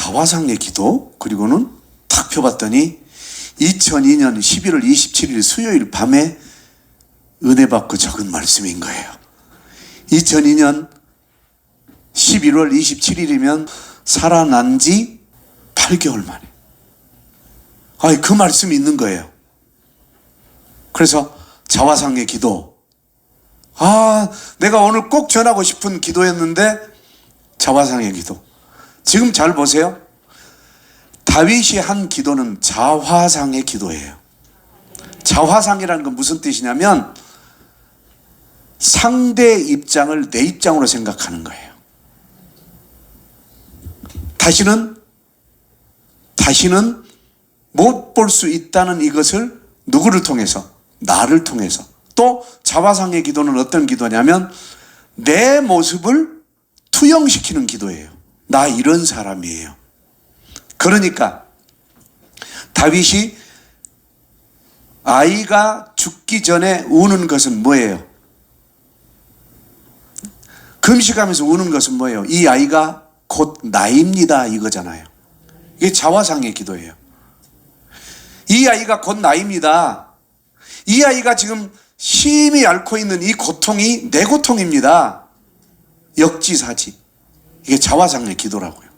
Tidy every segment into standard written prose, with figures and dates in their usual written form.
자화상의 기도, 그리고는 탁 펴봤더니 2002년 11월 27일 수요일 밤에 은혜 받고 적은 말씀인 거예요. 2002년 11월 27일이면 살아난 지 8개월 만에. 그 말씀이 있는 거예요. 그래서 자화상의 기도. 내가 오늘 꼭 전하고 싶은 기도였는데 자화상의 기도. 지금 잘 보세요. 다윗이 한 기도는 자화상의 기도예요. 자화상이라는 건 무슨 뜻이냐면 상대 입장을 내 입장으로 생각하는 거예요. 다시는 못 볼 수 있다는 이것을 누구를 통해서? 나를 통해서. 또 자화상의 기도는 어떤 기도냐면 내 모습을 투영시키는 기도예요. 나 이런 사람이에요. 그러니까 다윗이 아이가 죽기 전에 우는 것은 뭐예요? 금식하면서 우는 것은 뭐예요? 이 아이가 곧 나입니다 이거잖아요. 이게 자화상의 기도예요. 이 아이가 곧 나입니다. 이 아이가 지금 심히 앓고 있는 이 고통이 내 고통입니다. 역지사지. 이게 자화상의 기도라고요.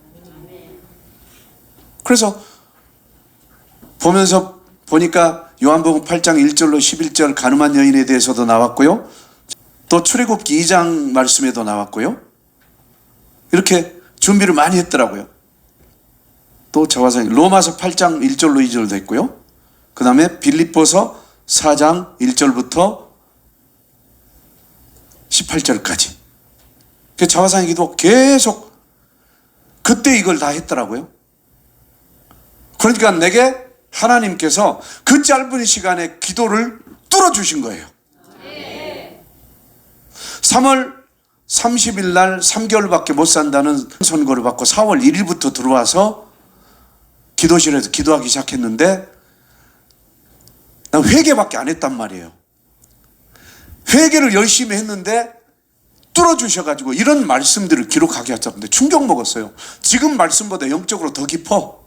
그래서 보니까 요한복음 8장 1절로 11절 가늠한 여인에 대해서도 나왔고요. 또 출애굽기 2장 말씀에도 나왔고요. 이렇게 준비를 많이 했더라고요. 또 자화상 로마서 8장 1절로 2절도 했고요. 그 다음에 빌립보서 4장 1절부터 18절까지. 자화상의 기도 계속 그때 이걸 다 했더라고요. 그러니까 내게 하나님께서 그 짧은 시간에 기도를 뚫어주신 거예요. 3월 30일 날 3개월밖에 못 산다는 선고를 받고 4월 1일부터 들어와서 기도실에서 기도하기 시작했는데 난 회개밖에 안 했단 말이에요. 회개를 열심히 했는데 뚫어주셔가지고 이런 말씀들을 기록하게 하셨는데 충격 먹었어요. 지금 말씀보다 영적으로 더 깊어.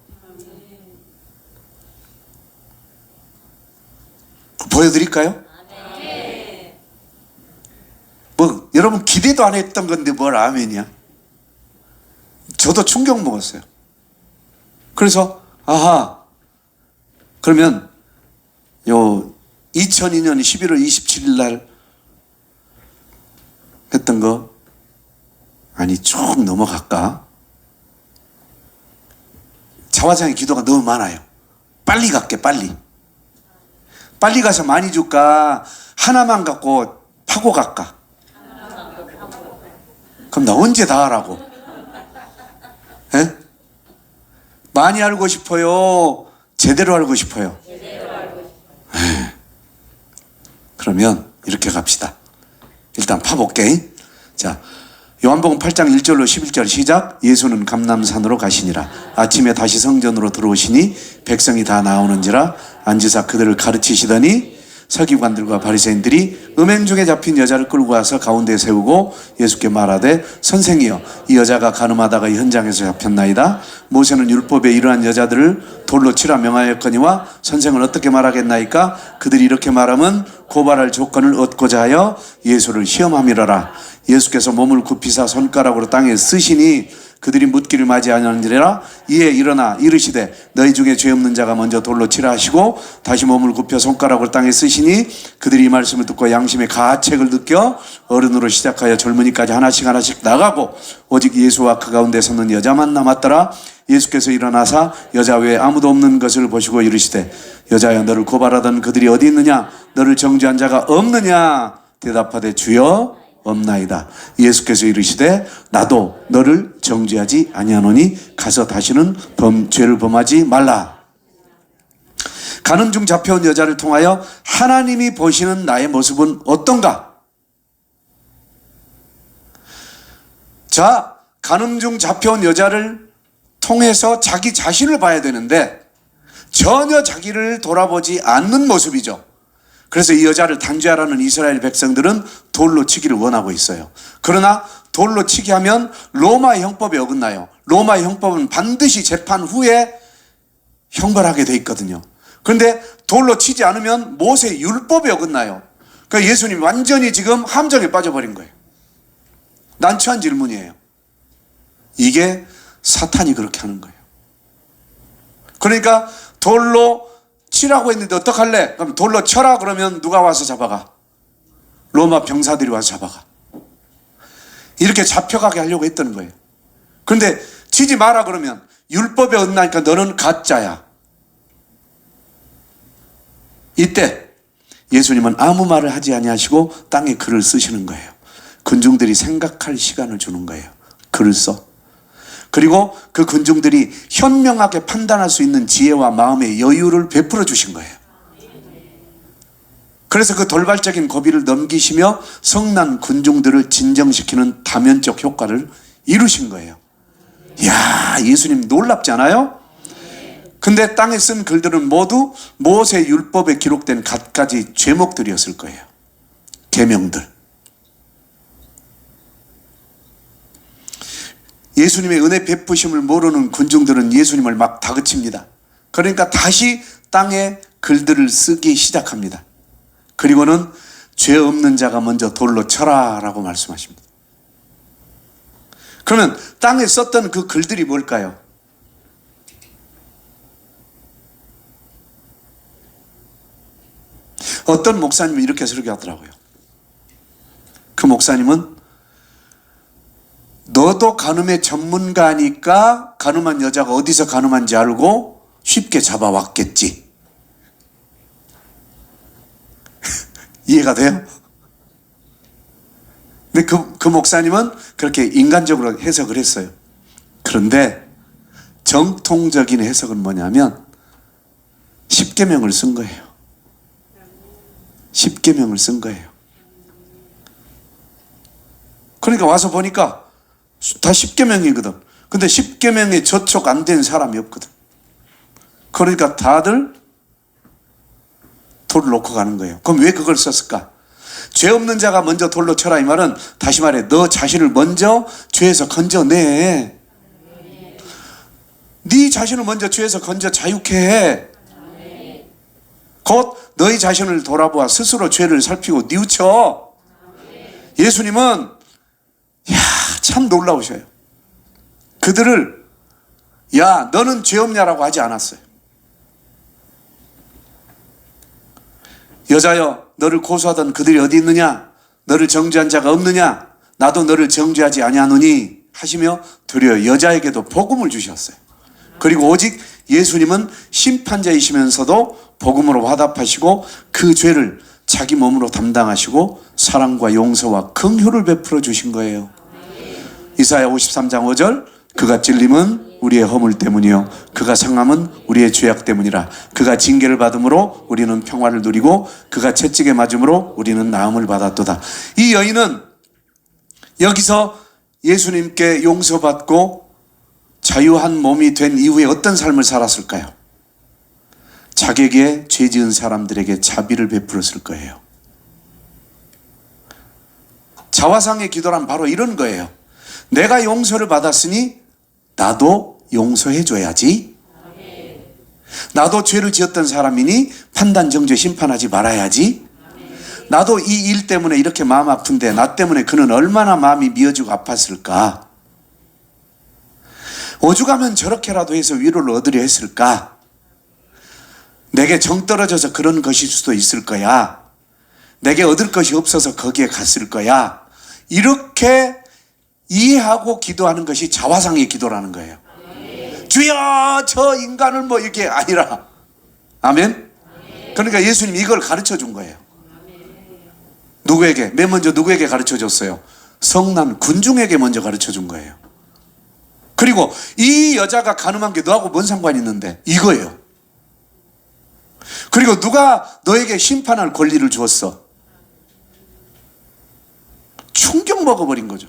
보여드릴까요? 여러분 기대도 안 했던 건데 뭘 아멘이야? 저도 충격 먹었어요. 그래서 그러면 2002년 11월 27일 날 했던 거 쭉 넘어갈까? 자화상의 기도가 너무 많아요. 빨리 갈게. 빨리 가서 많이 줄까? 하나만 갖고 파고 갈까? 그럼 나 언제 다 하라고? 에? 많이 알고 싶어요? 제대로 알고 싶어요? 제대로 알고 싶어요. 그러면 이렇게 갑시다. 일단 파볼게. 자, 요한복음 8장 1절로 11절 시작. 예수는 감람산으로 가시니라. 아침에 다시 성전으로 들어오시니 백성이 다 나오는지라 앉으사 그들을 가르치시더니 서기관들과 바리새인들이 음행 중에 잡힌 여자를 끌고 와서 가운데 세우고 예수께 말하되 선생이여 이 여자가 간음하다가 이 현장에서 잡혔나이다. 모세는 율법에 이러한 여자들을 돌로 치라 명하였거니와 선생은 어떻게 말하겠나이까? 그들이 이렇게 말하면 고발할 조건을 얻고자 하여 예수를 시험함이러라. 예수께서 몸을 굽히사 손가락으로 땅에 쓰시니 그들이 묻기를 맞이하느니라. 이에 일어나 이르시되 너희 중에 죄 없는 자가 먼저 돌로 치라 하시고 다시 몸을 굽혀 손가락으로 땅에 쓰시니 그들이 이 말씀을 듣고 양심의 가책을 느껴 어른으로 시작하여 젊은이까지 하나씩 나가고 오직 예수와 그 가운데 서는 여자만 남았더라. 예수께서 일어나사 여자 외에 아무도 없는 것을 보시고 이르시되 여자여 너를 고발하던 그들이 어디 있느냐? 너를 정죄한 자가 없느냐? 대답하되 주여 없나이다. 예수께서 이르시되 나도 너를 정죄하지 아니하노니 가서 다시는 죄를 범하지 말라. 가는 중 잡혀온 여자를 통하여 하나님이 보시는 나의 모습은 어떤가? 자, 가는 중 잡혀온 여자를 통해서 자기 자신을 봐야 되는데 전혀 자기를 돌아보지 않는 모습이죠. 그래서 이 여자를 단죄하라는 이스라엘 백성들은 돌로 치기를 원하고 있어요. 그러나 돌로 치게 하면 로마 형법에 어긋나요. 로마 형법은 반드시 재판 후에 형벌하게 돼 있거든요. 그런데 돌로 치지 않으면 모세 율법에 어긋나요. 그러니까 예수님 완전히 지금 함정에 빠져버린 거예요. 난처한 질문이에요. 이게 사탄이 그렇게 하는 거예요. 그러니까 돌로 치라고 했는데 어떡할래? 그럼 돌로 쳐라 그러면 누가 와서 잡아가? 로마 병사들이 와서 잡아가. 이렇게 잡혀가게 하려고 했던 거예요. 그런데 치지 마라 그러면 율법에 어긋나니까 너는 가짜야. 이때 예수님은 아무 말을 하지 아니하시고 땅에 글을 쓰시는 거예요. 군중들이 생각할 시간을 주는 거예요. 글을 써. 그리고 그 군중들이 현명하게 판단할 수 있는 지혜와 마음의 여유를 베풀어 주신 거예요. 그래서 그 돌발적인 고비를 넘기시며 성난 군중들을 진정시키는 다면적 효과를 이루신 거예요. 이야, 예수님 놀랍지 않아요? 근데 땅에 쓴 글들은 모두 모세 율법에 기록된 갖가지 죄목들이었을 거예요. 계명들. 예수님의 은혜 베푸심을 모르는 군중들은 예수님을 막 다그칩니다. 그러니까 다시 땅에 글들을 쓰기 시작합니다. 그리고는 죄 없는 자가 먼저 돌로 쳐라 라고 말씀하십니다. 그러면 땅에 썼던 그 글들이 뭘까요? 어떤 목사님이 이렇게 설교하더라고요. 그 목사님은 너도 간음의 전문가니까 간음한 여자가 어디서 간음한지 알고 쉽게 잡아왔겠지. 이해가 돼요? 근데 그 목사님은 그렇게 인간적으로 해석을 했어요. 그런데 정통적인 해석은 뭐냐면 십계명을 쓴 거예요. 십계명을 쓴 거예요. 그러니까 와서 보니까 다 십계명이거든. 근데 십계명에 저촉 안 된 사람이 없거든. 그러니까 다들 돌을 놓고 가는 거예요. 그럼 왜 그걸 썼을까? 죄 없는 자가 먼저 돌로 쳐라 이 말은 다시 말해 너 자신을 먼저 죄에서 건져내. 네 자신을 먼저 죄에서 건져 자유케 해. 곧 너희 자신을 돌아보아 스스로 죄를 살피고 뉘우쳐. 예수님은 참 놀라우셔요. 그들을 야 너는 죄 없냐라고 하지 않았어요. 여자여 너를 고소하던 그들이 어디 있느냐? 너를 정죄한 자가 없느냐? 나도 너를 정죄하지 아니하노니 하시며 도리어 여자에게도 복음을 주셨어요. 그리고 오직 예수님은 심판자이시면서도 복음으로 화답하시고 그 죄를 자기 몸으로 담당하시고 사랑과 용서와 긍휼을 베풀어 주신 거예요. 이사야 53장 5절 그가 찔림은 우리의 허물 때문이요 그가 상함은 우리의 죄악 때문이라. 그가 징계를 받음으로 우리는 평화를 누리고 그가 채찍에 맞음으로 우리는 나음을 받았도다. 이 여인은 여기서 예수님께 용서받고 자유한 몸이 된 이후에 어떤 삶을 살았을까요? 자기에게 죄 지은 사람들에게 자비를 베풀었을 거예요. 자화상의 기도란 바로 이런 거예요. 내가 용서를 받았으니 나도 용서해줘야지. 나도 죄를 지었던 사람이니 판단, 정죄, 심판하지 말아야지. 나도 이 일 때문에 이렇게 마음 아픈데 나 때문에 그는 얼마나 마음이 미어지고 아팠을까. 오죽하면 저렇게라도 해서 위로를 얻으려 했을까. 내게 정 떨어져서 그런 것일 수도 있을 거야. 내게 얻을 것이 없어서 거기에 갔을 거야. 이렇게 이해하고 기도하는 것이 자화상의 기도라는 거예요. 주여 저 인간을 뭐 이렇게 아니라. 아멘. 그러니까 예수님이 이걸 가르쳐 준 거예요. 누구에게? 맨 먼저 누구에게 가르쳐 줬어요? 성난 군중에게 먼저 가르쳐 준 거예요. 그리고 이 여자가 간음한 게 너하고 뭔 상관이 있는데 이거예요. 그리고 누가 너에게 심판할 권리를 주었어? 충격 먹어버린 거죠.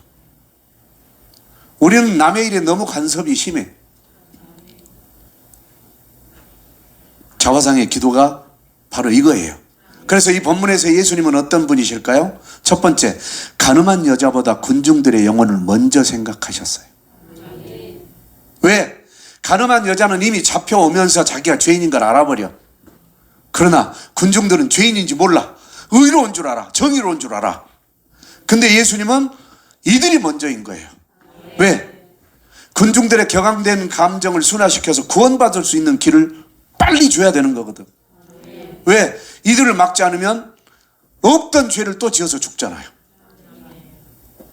우리는 남의 일에 너무 간섭이 심해. 자화상의 기도가 바로 이거예요. 그래서 이 본문에서 예수님은 어떤 분이실까요? 첫 번째, 가늠한 여자보다 군중들의 영혼을 먼저 생각하셨어요. 왜? 가늠한 여자는 이미 잡혀오면서 자기가 죄인인 걸 알아버려. 그러나 군중들은 죄인인지 몰라. 의로운 줄 알아. 정의로운 줄 알아. 근데 예수님은 이들이 먼저인 거예요. 왜? 군중들의 격앙된 감정을 순화시켜서 구원받을 수 있는 길을 빨리 줘야 되는 거거든. 왜? 이들을 막지 않으면 없던 죄를 또 지어서 죽잖아요.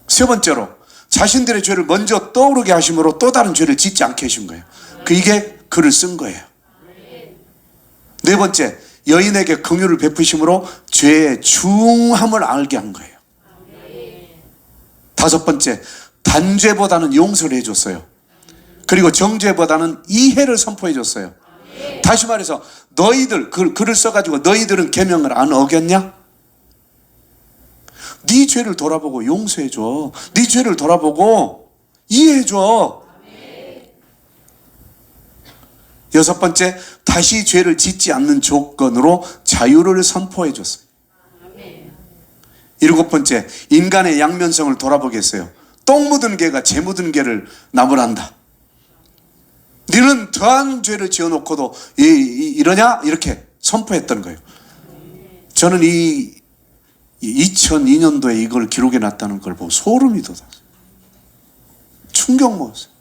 세 번째로, 자신들의 죄를 먼저 떠오르게 하심으로 또 다른 죄를 짓지 않게 하신 거예요. 이게 글을 쓴 거예요. 네 번째, 여인에게 긍휼을 베푸심으로 죄의 중함을 알게 한 거예요. 다섯 번째, 단죄보다는 용서를 해줬어요. 그리고 정죄보다는 이해를 선포해줬어요. 다시 말해서 너희들, 글을 써가지고 너희들은 계명을 안 어겼냐? 네 죄를 돌아보고 용서해줘. 네 죄를 돌아보고 이해해줘. 여섯 번째, 다시 죄를 짓지 않는 조건으로 자유를 선포해줬어요. 일곱 번째, 인간의 양면성을 돌아보겠어요. 똥 묻은 개가 재 묻은 개를 나무란다. 너는 더한 죄를 지어놓고도 이러냐? 이렇게 선포했던 거예요. 저는 2002년도에 이걸 기록해 놨다는 걸 보고 소름이 돋았어요. 충격 먹었어요.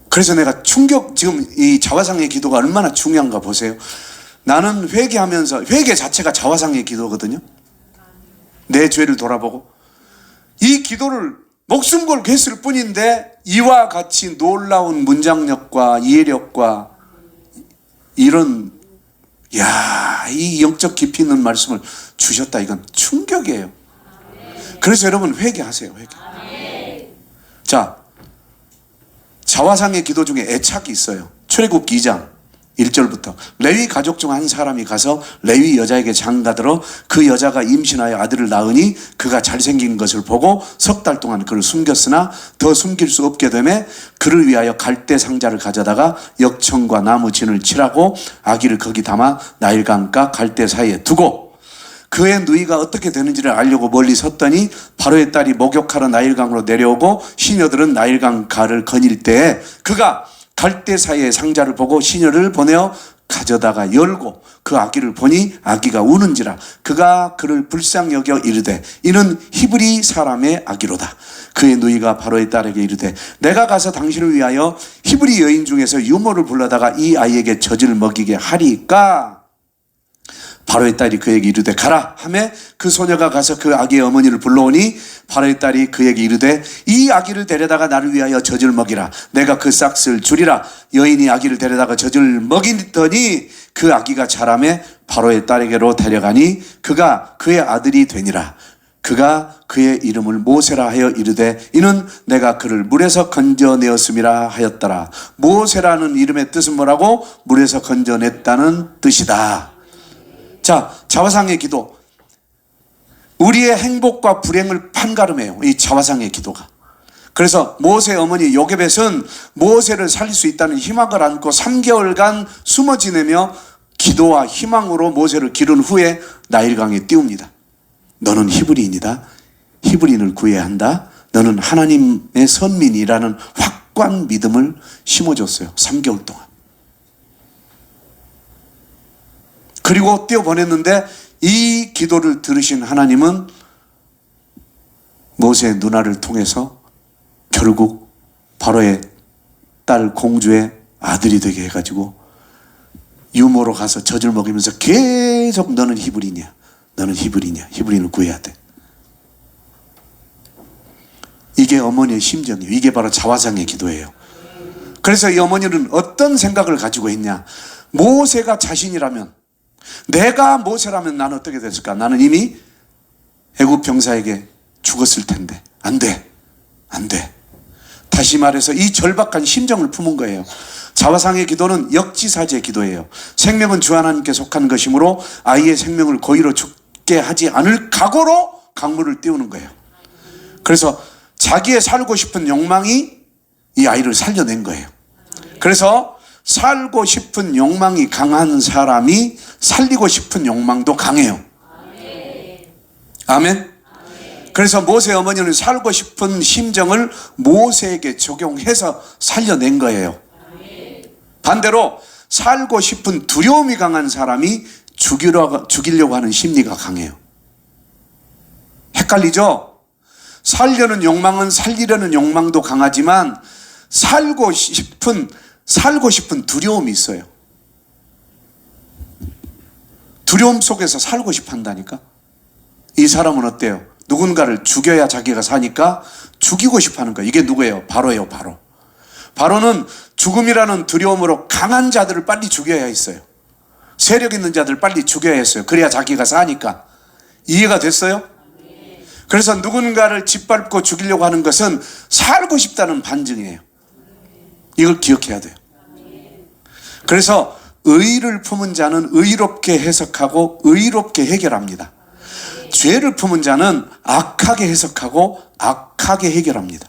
그래서 내가 지금 이 자화상의 기도가 얼마나 중요한가 보세요. 나는 회개하면서, 회개 자체가 자화상의 기도거든요. 내 죄를 돌아보고 이 기도를 목숨 걸고 했을 뿐인데 이와 같이 놀라운 문장력과 이해력과 이런 이 영적 깊이 있는 말씀을 주셨다. 이건 충격이에요. 그래서 여러분 회개하세요. 회개. 자, 자화상의 기도 중에 애착이 있어요. 출애굽기 2장 1절부터 레위 가족 중 한 사람이 가서 레위 여자에게 장가들어 그 여자가 임신하여 아들을 낳으니 그가 잘생긴 것을 보고 석 달 동안 그를 숨겼으나 더 숨길 수 없게 되매 그를 위하여 갈대 상자를 가져다가 역청과 나무 진을 칠하고 아기를 거기 담아 나일강가 갈대 사이에 두고 그의 누이가 어떻게 되는지를 알려고 멀리 섰더니 바로의 딸이 목욕하러 나일강으로 내려오고 시녀들은 나일강가를 거닐 때에 그가 갈대 사이의 상자를 보고 시녀를 보내어 가져다가 열고 그 아기를 보니 아기가 우는지라 그가 그를 불쌍히 여겨 이르되 이는 히브리 사람의 아기로다. 그의 누이가 바로의 딸에게 이르되 내가 가서 당신을 위하여 히브리 여인 중에서 유모를 불러다가 이 아이에게 젖을 먹이게 하리까. 바로의 딸이 그에게 이르되 가라 하매 그 소녀가 가서 그 아기의 어머니를 불러오니 바로의 딸이 그에게 이르되 이 아기를 데려다가 나를 위하여 젖을 먹이라. 내가 그 싹을 주리라. 여인이 아기를 데려다가 젖을 먹이더니 그 아기가 자라매 바로의 딸에게로 데려가니 그가 그의 아들이 되니라. 그가 그의 이름을 모세라 하여 이르되 이는 내가 그를 물에서 건져내었음이라 하였더라. 모세라는 이름의 뜻은 뭐라고? 물에서 건져냈다는 뜻이다. 자, 자화상의 기도. 우리의 행복과 불행을 판가름해요. 이 자화상의 기도가. 그래서 모세 어머니 요게벳은 모세를 살릴 수 있다는 희망을 안고 3개월간 숨어 지내며 기도와 희망으로 모세를 기른 후에 나일강에 띄웁니다. 너는 히브리인이다. 히브리인을 구해야 한다. 너는 하나님의 선민이라는 확고한 믿음을 심어줬어요. 3개월 동안. 그리고 띄워보냈는데 이 기도를 들으신 하나님은 모세의 누나를 통해서 결국 바로의 딸 공주의 아들이 되게 해가지고 유모로 가서 젖을 먹이면서 계속 너는 히브리냐, 너는 히브리냐, 히브리인을 구해야 돼. 이게 어머니의 심정이에요. 이게 바로 자화상의 기도예요. 그래서 이 어머니는 어떤 생각을 가지고 있냐. 모세가 자신이라면, 내가 모세라면 나는 어떻게 됐을까? 나는 이미 애굽 병사에게 죽었을 텐데. 안 돼. 안 돼. 다시 말해서 이 절박한 심정을 품은 거예요. 자화상의 기도는 역지사지의 기도예요. 생명은 주 하나님께 속한 것이므로 아이의 생명을 고의로 죽게 하지 않을 각오로 강물을 띄우는 거예요. 그래서 자기의 살고 싶은 욕망이 이 아이를 살려낸 거예요. 그래서 살고 싶은 욕망이 강한 사람이 살리고 싶은 욕망도 강해요. 아멘. 그래서 모세 어머니는 살고 싶은 심정을 모세에게 적용해서 살려낸 거예요. 반대로 살고 싶은 두려움이 강한 사람이 죽이려고 하는 심리가 강해요. 헷갈리죠? 살려는 욕망은 살리려는 욕망도 강하지만 살고 싶은 두려움이 있어요. 두려움 속에서 살고 싶어 한다니까. 이 사람은 어때요? 누군가를 죽여야 자기가 사니까 죽이고 싶어 하는 거예요. 이게 누구예요? 바로예요, 바로. 바로는 죽음이라는 두려움으로 강한 자들을 빨리 죽여야 했어요. 세력 있는 자들을 빨리 죽여야 했어요. 그래야 자기가 사니까. 이해가 됐어요? 그래서 누군가를 짓밟고 죽이려고 하는 것은 살고 싶다는 반증이에요. 이걸 기억해야 돼요. 그래서 의를 품은 자는 의롭게 해석하고 의롭게 해결합니다. 죄를 품은 자는 악하게 해석하고 악하게 해결합니다.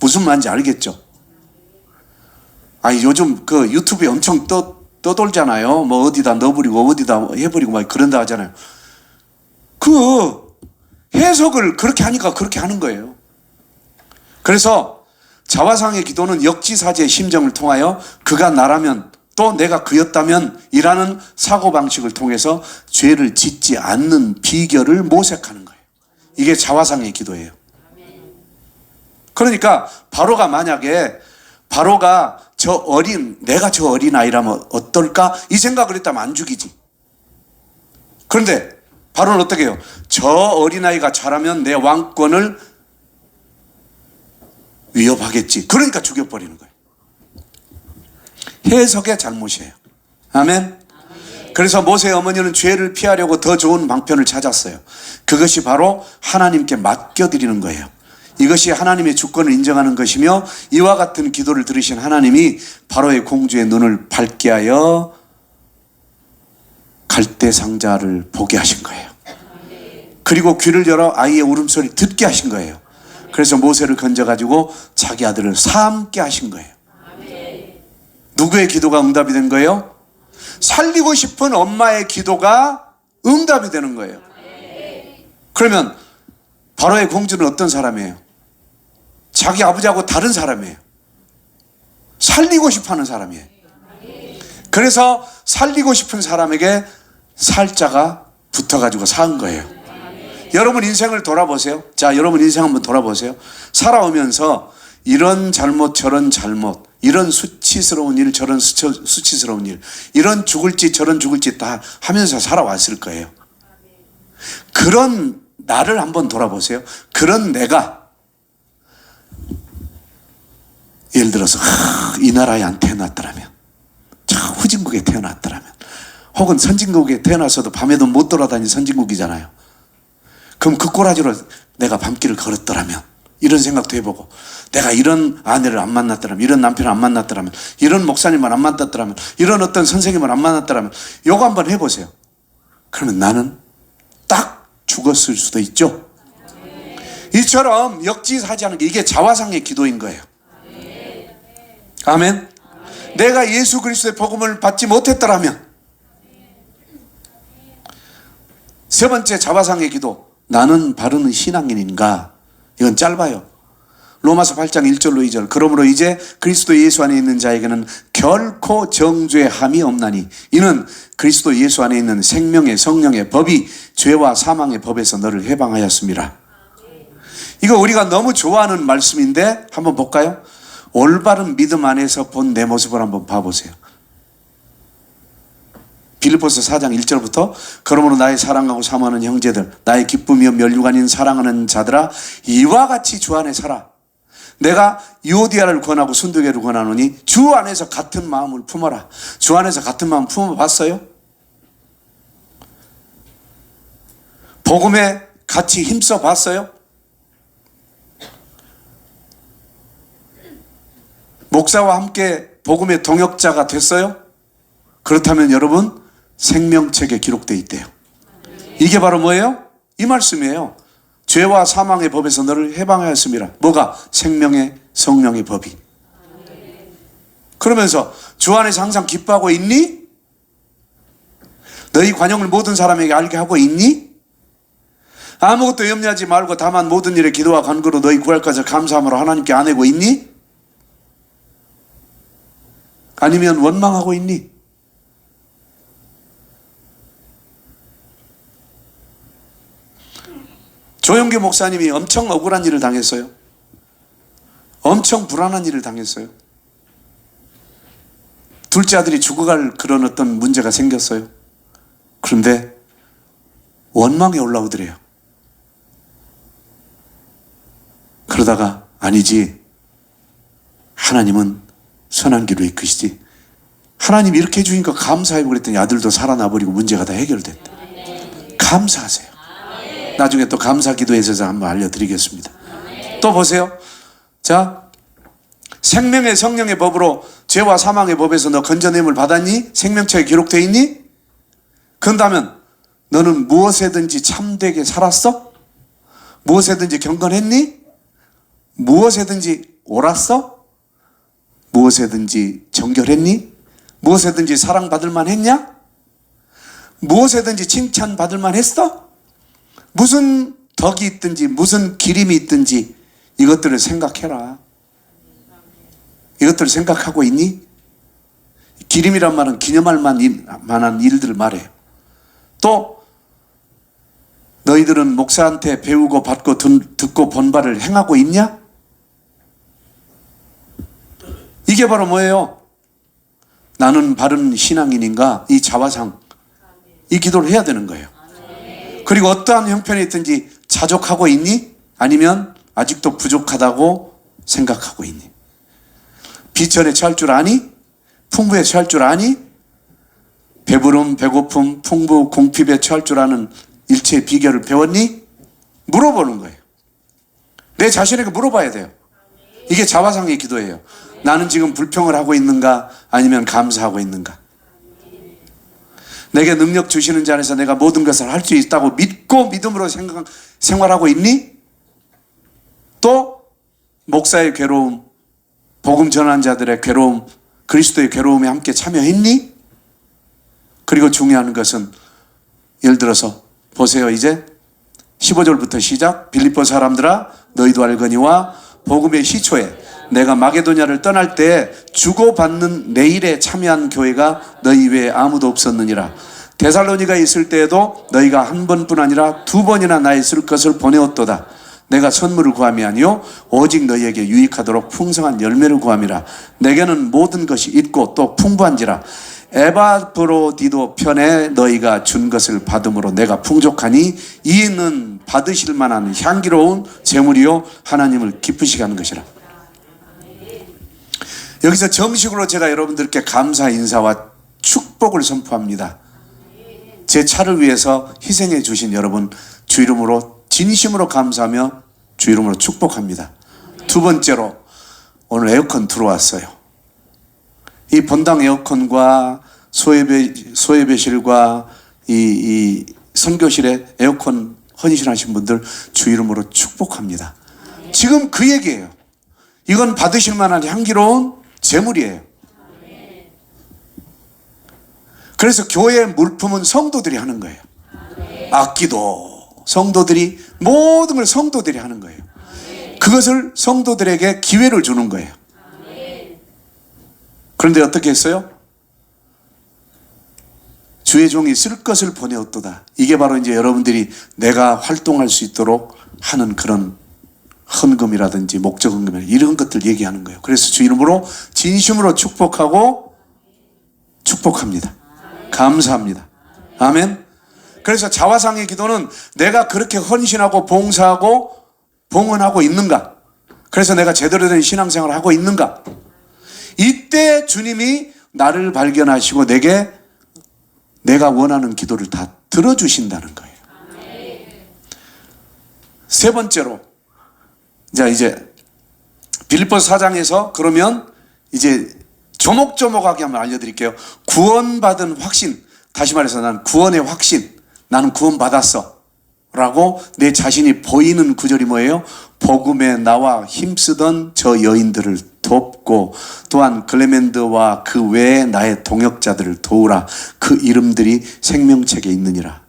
무슨 말인지 알겠죠? 아니 요즘 그 유튜브에 엄청 떠돌잖아요. 뭐 어디다 넣어버리고 어디다 해버리고 막 그런다 하잖아요. 그 해석을 그렇게 하니까 그렇게 하는 거예요. 그래서 자화상의 기도는 역지사지의 심정을 통하여 그가 나라면 또 내가 그였다면 이라는 사고방식을 통해서 죄를 짓지 않는 비결을 모색하는 거예요. 이게 자화상의 기도예요. 그러니까 바로가 만약에 내가 저 어린아이라면 어떨까? 이 생각을 했다면 안 죽이지. 그런데 바로는 어떻게 해요? 저 어린아이가 자라면 내 왕권을 위협하겠지. 그러니까 죽여버리는 거예요. 해석의 잘못이에요. 아멘. 그래서 모세의 어머니는 죄를 피하려고 더 좋은 방편을 찾았어요. 그것이 바로 하나님께 맡겨드리는 거예요. 이것이 하나님의 주권을 인정하는 것이며 이와 같은 기도를 들으신 하나님이 바로의 공주의 눈을 밝게 하여 갈대 상자를 보게 하신 거예요. 그리고 귀를 열어 아이의 울음소리를 듣게 하신 거예요. 그래서 모세를 건져가지고 자기 아들을 삶게 하신 거예요. 누구의 기도가 응답이 된 거예요? 살리고 싶은 엄마의 기도가 응답이 되는 거예요. 그러면 바로의 공주는 어떤 사람이에요? 자기 아버지하고 다른 사람이에요. 살리고 싶어 하는 사람이에요. 그래서 살리고 싶은 사람에게 살자가 붙어가지고 산 거예요. 여러분 인생을 돌아보세요. 자, 여러분 인생 한번 돌아보세요. 살아오면서 이런 잘못 저런 잘못, 이런 수치스러운 일 저런 수치스러운 일, 이런 죽을지 저런 죽을지 다 하면서 살아왔을 거예요. 그런 나를 한번 돌아보세요. 그런 내가 예를 들어서 이 나라에 안 태어났더라면, 저 후진국에 태어났더라면, 혹은 선진국에 태어나서도 밤에도 못 돌아다니는 선진국이잖아요. 그럼 그 꼬라지로 내가 밤길을 걸었더라면, 이런 생각도 해보고, 내가 이런 아내를 안 만났더라면, 이런 남편을 안 만났더라면, 이런 목사님을 안 만났더라면, 이런 어떤 선생님을 안 만났더라면, 요거 한번 해보세요. 그러면 나는 딱 죽었을 수도 있죠. 이처럼 역지사지하는 게 이게 자화상의 기도인 거예요. 아멘. 내가 예수 그리스도의 복음을 받지 못했더라면. 세 번째 자화상의 기도. 나는 바르는 신앙인인가? 이건 짧아요. 로마서 8장 1절로 2절. 그러므로 이제 그리스도 예수 안에 있는 자에게는 결코 정죄 함이 없나니 이는 그리스도 예수 안에 있는 생명의 성령의 법이 죄와 사망의 법에서 너를 해방하였습니다. 이거 우리가 너무 좋아하는 말씀인데 한번 볼까요? 올바른 믿음 안에서 본 내 모습을 한번 봐보세요. 빌립보서 4장 1절부터 그러므로 나의 사랑하고 사모하는 형제들, 나의 기쁨이요 멸류관인 사랑하는 자들아, 이와 같이 주 안에 살아. 내가 유오디아를 권하고 순두개를 권하노니 주 안에서 같은 마음을 품어라. 주 안에서 같은 마음 품어봤어요? 복음에 같이 힘써 봤어요? 목사와 함께 복음의 동역자가 됐어요? 그렇다면 여러분 생명책에 기록되어 있대요. 이게 바로 뭐예요? 이 말씀이에요. 죄와 사망의 법에서 너를 해방하였습니다. 뭐가? 생명의 성령의 법이. 그러면서 주 안에서 항상 기뻐하고 있니? 너희 관용을 모든 사람에게 알게 하고 있니? 아무것도 염려하지 말고 다만 모든 일에 기도와 간구로 너희 구할 것을 감사함으로 하나님께 아뢰고 있니? 아니면 원망하고 있니? 조영규 목사님이 엄청 억울한 일을 당했어요. 엄청 불안한 일을 당했어요. 둘째 아들이 죽어갈 그런 어떤 문제가 생겼어요. 그런데 원망이 올라오더래요. 그러다가 아니지, 하나님은 선한 길로 이끄시지, 하나님이 이렇게 해주니까 감사해고 그랬더니 아들도 살아나버리고 문제가 다 해결됐다. 감사하세요. 나중에 또 감사 기도에 있어서 한번 알려드리겠습니다. 또 보세요. 자, 생명의 성령의 법으로 죄와 사망의 법에서 너 건져냄을 받았니? 생명冊에 기록되어 있니? 그런다면 너는 무엇에든지 참되게 살았어? 무엇에든지 경건했니? 무엇에든지 옳았어? 무엇에든지 정결했니? 무엇에든지 사랑받을 만했냐? 무엇에든지 칭찬받을 만했어? 무슨 덕이 있든지 무슨 기림이 있든지 이것들을 생각해라. 이것들을 생각하고 있니? 기림이란 말은 기념할 만한 일들을 말해요. 또 너희들은 목사한테 배우고 받고 듣고 본 바를 행하고 있냐? 이게 바로 뭐예요? 나는 바른 신앙인인가? 이 자화상, 이 기도를 해야 되는 거예요. 그리고 어떠한 형편이 있든지 자족하고 있니? 아니면 아직도 부족하다고 생각하고 있니? 비천에 처할 줄 아니? 풍부에 처할 줄 아니? 배부름, 배고픔, 풍부, 궁핍에 처할 줄 아는 일체의 비결을 배웠니? 물어보는 거예요. 내 자신에게 물어봐야 돼요. 이게 자화상의 기도예요. 나는 지금 불평을 하고 있는가? 아니면 감사하고 있는가? 내게 능력 주시는 자 안에서 내가 모든 것을 할 수 있다고 믿고 믿음으로 생활하고 있니? 또 목사의 괴로움, 복음 전환 자들의 괴로움, 그리스도의 괴로움에 함께 참여했니? 그리고 중요한 것은 예를 들어서 보세요. 이제 15절부터 시작. 빌립보 사람들아 너희도 알거니와 복음의 시초에 내가 마게도냐를 떠날 때 주고받는 내 일에 참여한 교회가 너희 외에 아무도 없었느니라. 데살로니가에 있을 때에도 너희가 한 번뿐 아니라 두 번이나 나의 쓸 것을 보내었도다. 내가 선물을 구함이 아니요 오직 너희에게 유익하도록 풍성한 열매를 구함이라. 내게는 모든 것이 있고 또 풍부한지라. 에바브로디도 편에 너희가 준 것을 받음으로 내가 풍족하니 이는 받으실 만한 향기로운 제물이요 하나님을 기쁘시게 하는 것이라. 여기서 정식으로 제가 여러분들께 감사 인사와 축복을 선포합니다. 제 차를 위해서 희생해 주신 여러분 주 이름으로 진심으로 감사하며 주 이름으로 축복합니다. 두 번째로 오늘 에어컨 들어왔어요. 이 본당 에어컨과 소예배실과 이 선교실에 에어컨 헌신하신 분들 주 이름으로 축복합니다. 지금 그 얘기예요. 이건 받으실 만한 향기로운 제물이에요. 그래서 교회의 물품은 성도들이 하는 거예요. 악기도 성도들이, 모든 걸 성도들이 하는 거예요. 그것을 성도들에게 기회를 주는 거예요. 그런데 어떻게 했어요? 주의 종이 쓸 것을 보내었도다. 이게 바로 이제 여러분들이 내가 활동할 수 있도록 하는 그런 헌금이라든지 목적 헌금이라든지 이런 것들 얘기하는 거예요. 그래서 주 이름으로 진심으로 축복하고 축복합니다. 감사합니다. 아멘. 그래서 자화상의 기도는 내가 그렇게 헌신하고 봉사하고 봉헌하고 있는가? 그래서 내가 제대로 된 신앙생활을 하고 있는가? 이때 주님이 나를 발견하시고 내가 원하는 기도를 다 들어주신다는 거예요. 세 번째로, 자 이제 빌립보서 4장에서 그러면 이제 조목조목하게 한번 알려드릴게요. 구원받은 확신, 다시 말해서 난 구원의 확신, 나는 구원받았어 라고 내 자신이 보이는 구절이 뭐예요? 복음에 나와 힘쓰던 저 여인들을 돕고 또한 클레멘드와 그 외에 나의 동역자들을 도우라. 그 이름들이 생명책에 있느니라.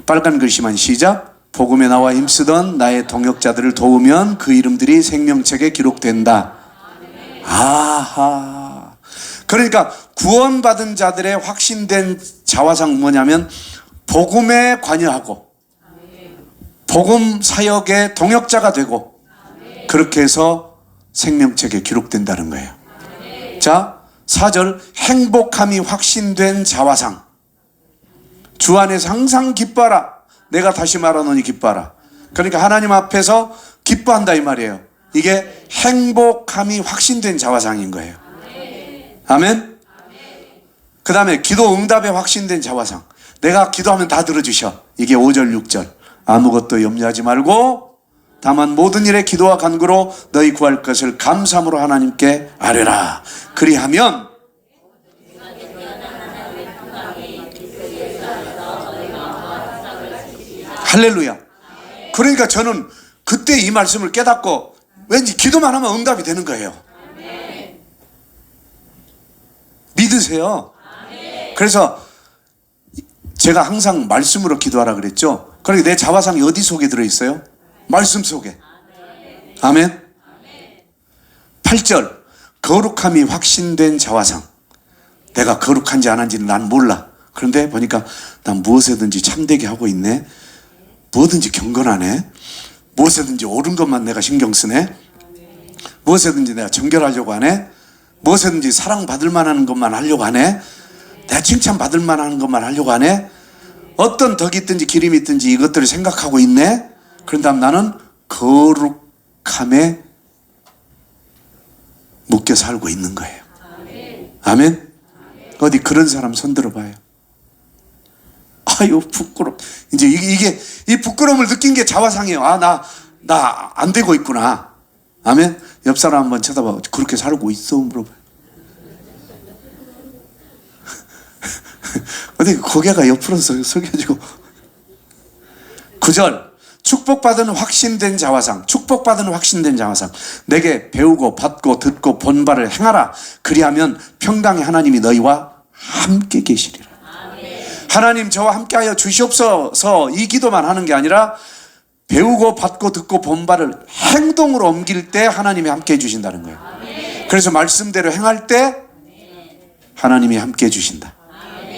빨간 글씨만 시작. 복음에 나와 힘쓰던 나의 동역자들을 도우면 그 이름들이 생명책에 기록된다. 아하. 그러니까 구원받은 자들의 확신된 자화상 뭐냐면 복음에 관여하고 복음 사역의 동역자가 되고 그렇게 해서 생명책에 기록된다는 거예요. 자, 4절 행복함이 확신된 자화상. 주 안에서 항상 기뻐하라. 내가 다시 말하노니 기뻐하라. 그러니까 하나님 앞에서 기뻐한다 이 말이에요. 이게 행복함이 확신된 자화상인 거예요. 아멘. 그 다음에 기도 응답에 확신된 자화상. 내가 기도하면 다 들어주셔. 이게 5절 6절. 아무것도 염려하지 말고 다만 모든 일에 기도와 간구로 너희 구할 것을 감사함으로 하나님께 아뢰라. 그리하면 할렐루야. 그러니까 저는 그때 이 말씀을 깨닫고 왠지 기도만 하면 응답이 되는 거예요. 믿으세요. 그래서 제가 항상 말씀으로 기도하라 그랬죠. 그러니까 내 자화상이 어디 속에 들어있어요? 말씀 속에. 아멘. 8절 거룩함이 확신된 자화상. 내가 거룩한지 안 한지는 난 몰라. 그런데 보니까 난 무엇에든지 참되게 하고 있네. 뭐든지 경건하네. 무엇에든지 옳은 것만 내가 신경 쓰네. 무엇에든지 내가 정결하려고 하네. 무엇에든지 사랑받을 만한 것만 하려고 하네. 내가 칭찬받을 만한 것만 하려고 하네. 어떤 덕이 있든지 기름이 있든지 이것들을 생각하고 있네. 그런 다음 나는 거룩함에 묶여 살고 있는 거예요. 아멘. 어디 그런 사람 손 들어봐요. 아유 부끄러. 이제 이게 이 부끄러움을 느낀 게 자화상이에요. 아 나 안 되고 있구나. 아멘. 옆 사람 한번 쳐다봐. 그렇게 살고 있어? 물어봐요. 어디 고개가 옆으로 숙여지고. 9절 축복받은 확신된 자화상. 축복받은 확신된 자화상. 내게 배우고 받고 듣고 본 바를 행하라. 그리하면 평강의 하나님이 너희와 함께 계시리라. 하나님 저와 함께하여 주시옵소서. 이 기도만 하는 게 아니라 배우고 받고 듣고 본 바를 행동으로 옮길 때 하나님이 함께 해주신다는 거예요. 그래서 말씀대로 행할 때 하나님이 함께 해주신다.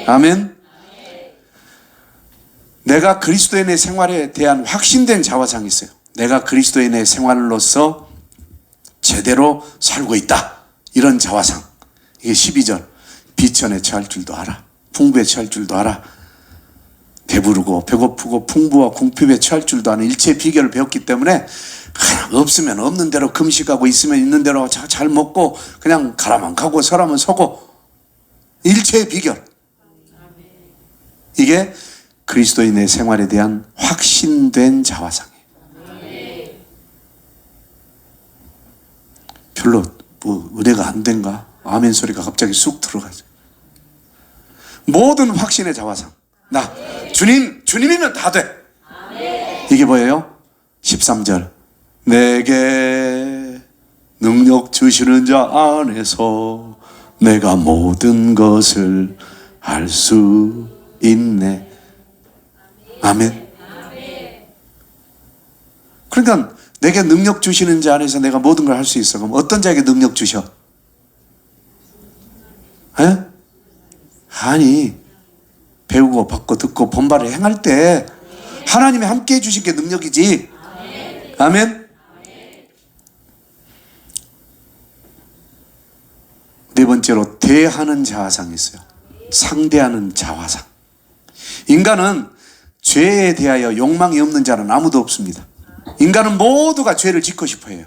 아멘. 내가 그리스도인의 생활에 대한 확신된 자화상이 있어요. 내가 그리스도인의 생활로서 제대로 살고 있다. 이런 자화상. 이게 12절 비천에 처할 줄도 알아. 풍부에 처할 줄도 알아. 배부르고 배고프고 풍부와 궁핍에 처할 줄도 아는 일체의 비결을 배웠기 때문에 그냥 없으면 없는 대로 금식하고 있으면 있는 대로 잘 먹고 그냥 가라면 가고 서라면 서고 일체의 비결. 이게 그리스도인의 생활에 대한 확신된 자화상이에요. 별로 뭐 은혜가 안 된가? 아멘 소리가 갑자기 쑥 들어가죠. 모든 확신의 자화상. 나 주님이면 다 돼. 이게 뭐예요? 13절 내게 능력 주시는 자 안에서 내가 모든 것을 할 수 있네. 아멘. 그러니까 내게 능력 주시는 자 안에서 내가 모든 걸 할 수 있어. 그럼 어떤 자에게 능력 주셔? 에? 아니 배우고 받고 듣고 본바를 행할 때 하나님이 함께 해주신 게 능력이지. 아멘. 네 번째로 대하는 자화상이 있어요. 상대하는 자화상. 인간은 죄에 대하여 욕망이 없는 자는 아무도 없습니다. 인간은 모두가 죄를 짓고 싶어 해요.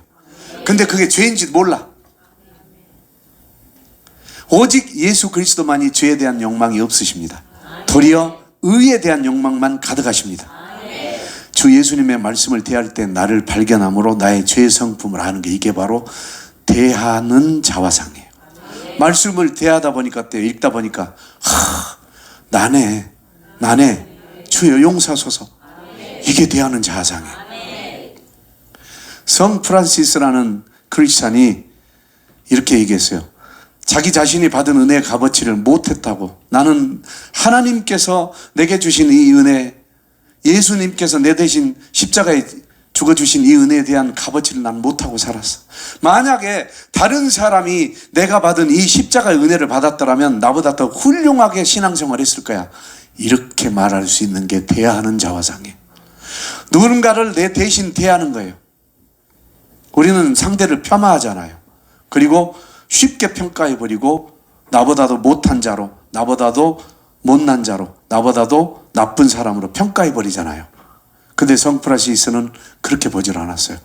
근데 그게 죄인지 몰라. 오직 예수 그리스도만이 죄에 대한 욕망이 없으십니다. 도리어 의에 대한 욕망만 가득하십니다. 주 예수님의 말씀을 대할 때 나를 발견함으로 나의 죄의 성품을 아는 게 이게 바로 대하는 자화상이에요. 말씀을 대하다 보니까 읽다 보니까 나네 주여 용서하소서. 이게 대하는 자화상이에요. 성 프란시스라는 크리스찬이 이렇게 얘기했어요. 자기 자신이 받은 은혜의 값어치를 못했다고. 나는 하나님께서 내게 주신 이 은혜, 예수님께서 내 대신 십자가에 죽어주신 이 은혜에 대한 값어치를 난 못하고 살았어. 만약에 다른 사람이 내가 받은 이 십자가의 은혜를 받았더라면 나보다 더 훌륭하게 신앙생활을 했을 거야. 이렇게 말할 수 있는 게 대하는 자화상이에요. 누군가를 내 대신 대하는 거예요. 우리는 상대를 폄하하잖아요. 그리고 쉽게 평가해버리고 나보다도 못한 자로, 나보다도 못난 자로, 나보다도 나쁜 사람으로 평가해버리잖아요. 근데 성프라시스는 그렇게 보질 않았어요.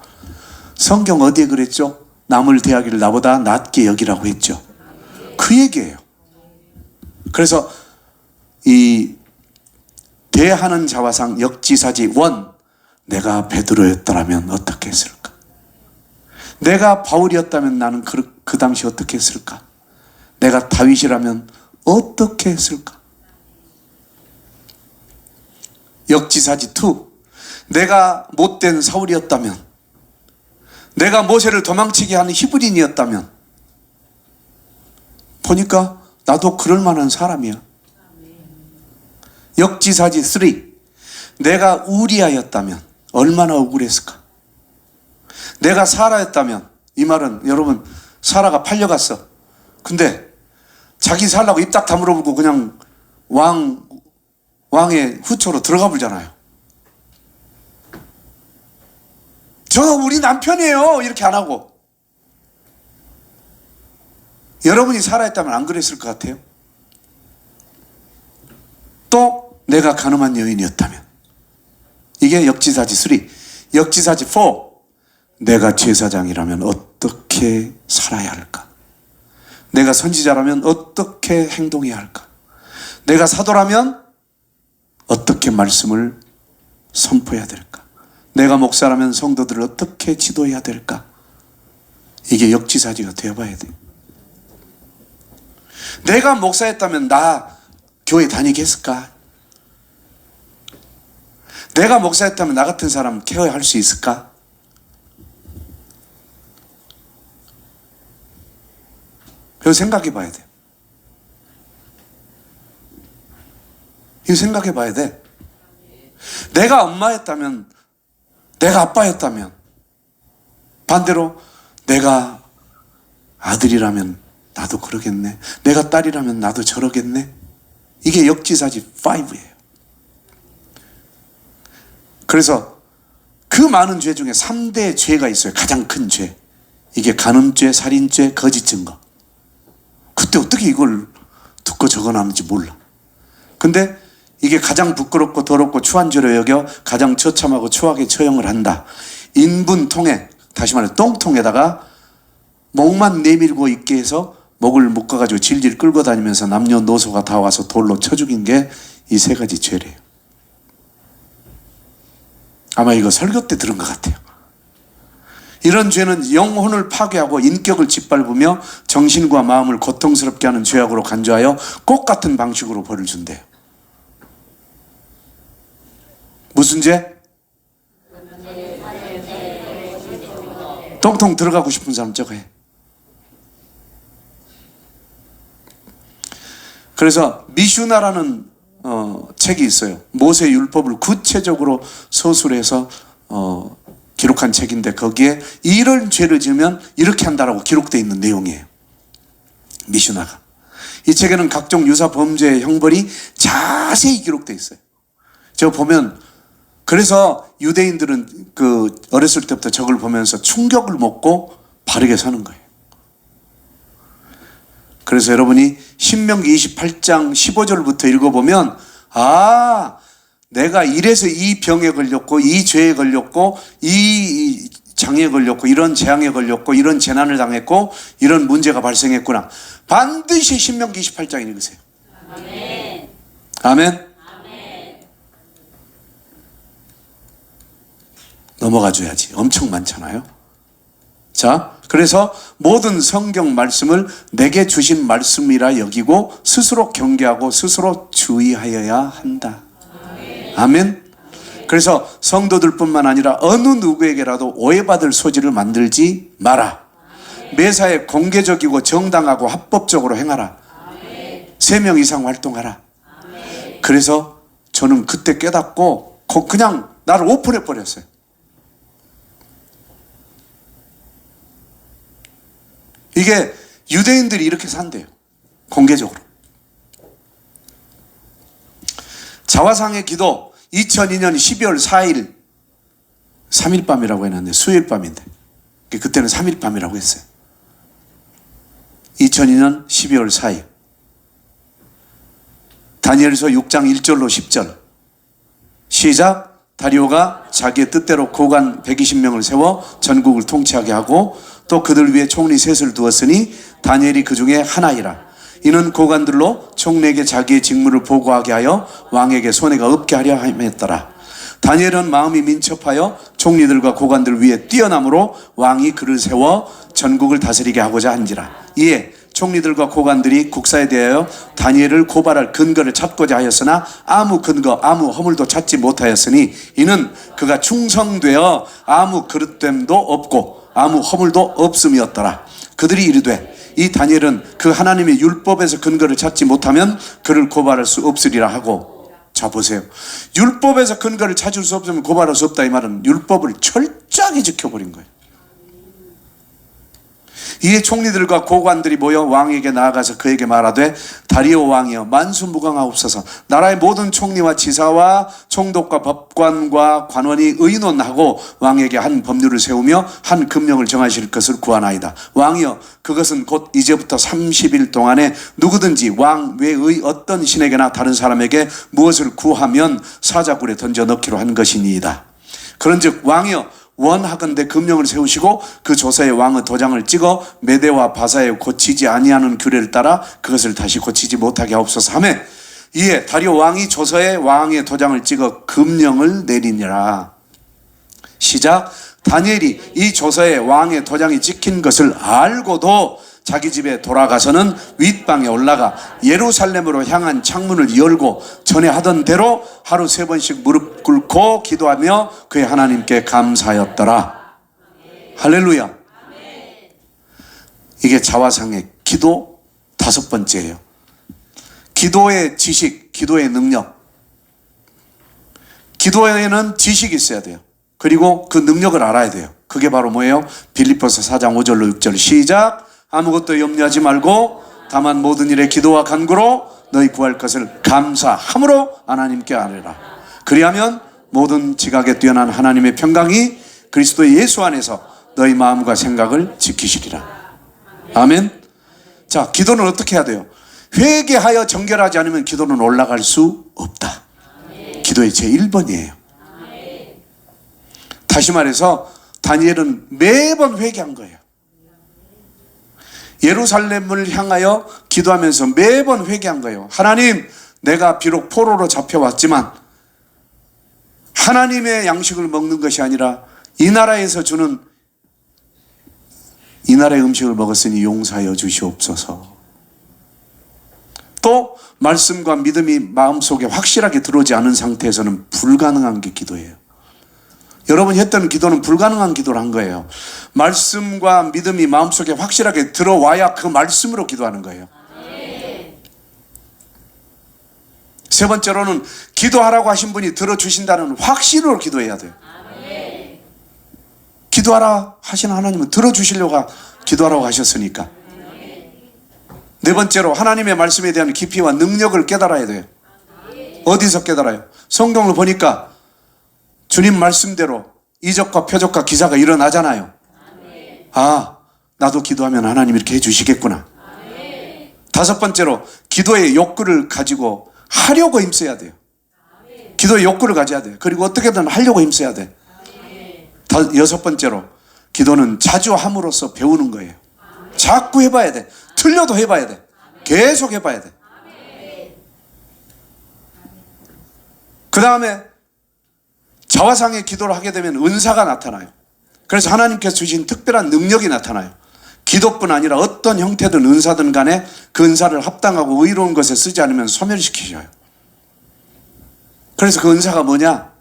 성경 어디에 그랬죠? 남을 대하기를 나보다 낫게 여기라고 했죠. 그 얘기예요. 그래서 이 대하는 자화상 역지사지 원, 내가 베드로였더라면 어떻게 했을까? 내가 바울이었다면 나는 그 당시 어떻게 했을까? 내가 다윗이라면 어떻게 했을까? 역지사지 2, 내가 못된 사울이었다면, 내가 모세를 도망치게 하는 히브린이었다면, 보니까 나도 그럴 만한 사람이야. 역지사지 3, 내가 우리아였다면 얼마나 억울했을까? 내가 사라였다면, 이 말은 여러분 사라가 팔려갔어. 근데 자기 살라고 입 딱 다물어 보고 그냥 왕의 후처로 들어가 불잖아요. 저 우리 남편이에요 이렇게 안 하고. 여러분이 사라였다면 안 그랬을 것 같아요? 또 내가 가늠한 여인이었다면, 이게 역지사지 3. 역지사지 4, 내가 제사장이라면 어떻게 살아야 할까? 내가 선지자라면 어떻게 행동해야 할까? 내가 사도라면 어떻게 말씀을 선포해야 될까? 내가 목사라면 성도들을 어떻게 지도해야 될까? 이게 역지사지가 되어봐야 돼. 내가 목사였다면 나 교회 다니게 했을까? 내가 목사였다면 나 같은 사람 케어할 수 있을까? 이거 생각해 봐야 돼. 이거 생각해 봐야 돼. 내가 엄마였다면, 내가 아빠였다면, 반대로 내가 아들이라면 나도 그러겠네. 내가 딸이라면 나도 저러겠네. 이게 역지사지 5예요. 그래서 그 많은 죄 중에 3대 죄가 있어요. 가장 큰 죄. 이게 간음죄, 살인죄, 거짓 증거. 그때 어떻게 이걸 듣고 적어놨는지 몰라. 근데 이게 가장 부끄럽고 더럽고 추한 죄로 여겨 가장 처참하고 추하게 처형을 한다. 인분통에, 다시 말해 똥통에다가 목만 내밀고 있게 해서 목을 묶어가지고 질질 끌고 다니면서 남녀노소가 다 와서 돌로 쳐 죽인 게 이 3가지 죄래요. 아마 이거 설교 때 들은 것 같아요. 이런 죄는 영혼을 파괴하고 인격을 짓밟으며 정신과 마음을 고통스럽게 하는 죄악으로 간주하여 꽃 같은 방식으로 벌을 준대요. 무슨 죄? 똥통 들어가고 싶은 사람 저거 해. 그래서 미슈나라는 책이 있어요. 모세 율법을 구체적으로 서술해서 기록한 책인데, 거기에 이런 죄를 지으면 이렇게 한다라고 기록되어 있는 내용이에요. 미슈나가. 이 책에는 각종 유사 범죄의 형벌이 자세히 기록되어 있어요. 저 보면, 그래서 유대인들은 어렸을 때부터 저걸 보면서 충격을 먹고 바르게 사는 거예요. 그래서 여러분이 신명기 28장 15절부터 읽어보면, 아, 내가 이래서 이 병에 걸렸고, 이 죄에 걸렸고, 이 장애에 걸렸고, 이런 재앙에 걸렸고, 이런 재난을 당했고, 이런 문제가 발생했구나. 반드시 신명기 28장 읽으세요. 아멘. 아멘. 아멘. 넘어가 줘야지. 엄청 많잖아요. 자, 그래서 모든 성경 말씀을 내게 주신 말씀이라 여기고 스스로 경계하고 스스로 주의하여야 한다. 아멘. 그래서 성도들뿐만 아니라 어느 누구에게라도 오해받을 소지를 만들지 마라. 매사에 공개적이고 정당하고 합법적으로 행하라. 3명 이상 활동하라. 그래서 저는 그때 깨닫고 그냥 나를 오픈해 버렸어요. 이게 유대인들이 이렇게 산대요. 공개적으로. 자화상의 기도 2002년 12월 4일 3일 밤이라고 해놨는데 수요일 밤인데 그때는 3일 밤이라고 했어요. 2002년 12월 4일 다니엘서 6장 1절로 10절 시작. 다리오가 자기의 뜻대로 고관 120명을 세워 전국을 통치하게 하고 또 그들 위에 총리 셋을 두었으니 다니엘이 그 중에 하나이라. 이는 고관들로 총리에게 자기의 직무를 보고하게 하여 왕에게 손해가 없게 하려 함이었더라. 다니엘은 마음이 민첩하여 총리들과 고관들 위에 뛰어남으로 왕이 그를 세워 전국을 다스리게 하고자 한지라. 이에 총리들과 고관들이 국사에 대하여 다니엘을 고발할 근거를 찾고자 하였으나 아무 근거 아무 허물도 찾지 못하였으니 이는 그가 충성되어 아무 그릇됨도 없고 아무 허물도 없음이었더라. 그들이 이르되 이 다니엘은 그 하나님의 율법에서 근거를 찾지 못하면 그를 고발할 수 없으리라 하고. 자 보세요. 율법에서 근거를 찾을 수 없으면 고발할 수 없다 이 말은 율법을 철저하게 지켜버린 거예요. 이에 총리들과 고관들이 모여 왕에게 나아가서 그에게 말하되 다리오 왕이여 만수무강하옵소서. 나라의 모든 총리와 지사와 총독과 법관과 관원이 의논하고 왕에게 한 법률을 세우며 한 금령을 정하실 것을 구하나이다. 왕이여 그것은 곧 이제부터 30일 동안에 누구든지 왕 외의 어떤 신에게나 다른 사람에게 무엇을 구하면 사자굴에 던져 넣기로 한 것이니이다. 그런즉 왕이여 원하건대 금령을 세우시고 그 조서에 왕의 도장을 찍어 메대와 바사에 고치지 아니하는 규례를 따라 그것을 다시 고치지 못하게 하옵소서 하매 이에 다리오 왕이 조서에 왕의 도장을 찍어 금령을 내리니라. 시작. 다니엘이 이 조서에 왕의 도장이 찍힌 것을 알고도 자기 집에 돌아가서는 윗방에 올라가 예루살렘으로 향한 창문을 열고 전에 하던 대로 하루 3번씩 무릎 꿇고 기도하며 그의 하나님께 감사하였더라. 할렐루야. 이게 자화상의 기도 5번째예요. 기도의 지식, 기도의 능력. 기도에는 지식이 있어야 돼요. 그리고 그 능력을 알아야 돼요. 그게 바로 뭐예요? 빌립보서 4장 5절로 6절 시작. 아무것도 염려하지 말고 다만 모든 일에 기도와 간구로 너희 구할 것을 감사함으로 하나님께 아뢰라. 그리하면 모든 지각에 뛰어난 하나님의 평강이 그리스도 예수 안에서 너희 마음과 생각을 지키시리라. 아멘. 자, 기도는 어떻게 해야 돼요? 회개하여 정결하지 않으면 기도는 올라갈 수 없다. 기도의 제1번이에요. 다시 말해서 다니엘은 매번 회개한 거예요. 예루살렘을 향하여 기도하면서 매번 회개한 거예요. 하나님, 내가 비록 포로로 잡혀왔지만 하나님의 양식을 먹는 것이 아니라 이 나라에서 주는 이 나라의 음식을 먹었으니 용서하여 주시옵소서. 또 말씀과 믿음이 마음속에 확실하게 들어오지 않은 상태에서는 불가능한 게 기도예요. 여러분이 했던 기도는 불가능한 기도를 한 거예요. 말씀과 믿음이 마음속에 확실하게 들어와야 그 말씀으로 기도하는 거예요. 세 번째로는 기도하라고 하신 분이 들어주신다는 확신으로 기도해야 돼요. 기도하라 하신 하나님은 들어주시려고 기도하라고 하셨으니까. 네 번째로 하나님의 말씀에 대한 깊이와 능력을 깨달아야 돼요. 어디서 깨달아요? 성경을 보니까 주님 말씀대로 이적과 표적과 기사가 일어나잖아요. 아, 나도 기도하면 하나님 이렇게 해주시겠구나. 다섯 번째로 기도의 욕구를 가지고 하려고 힘써야 돼요. 기도의 욕구를 가져야 돼요. 그리고 어떻게든 하려고 힘써야 돼. 여섯 번째로 기도는 자주 함으로써 배우는 거예요. 자꾸 해봐야 돼. 틀려도 해봐야 돼. 계속 해봐야 돼. 그 다음에 자화상의 기도를 하게 되면 은사가 나타나요. 그래서 하나님께서 주신 특별한 능력이 나타나요. 기도뿐 아니라 어떤 형태든 은사든 간에 그 은사를 합당하고 의로운 것에 쓰지 않으면 소멸시키셔요. 그래서 그 은사가 뭐냐?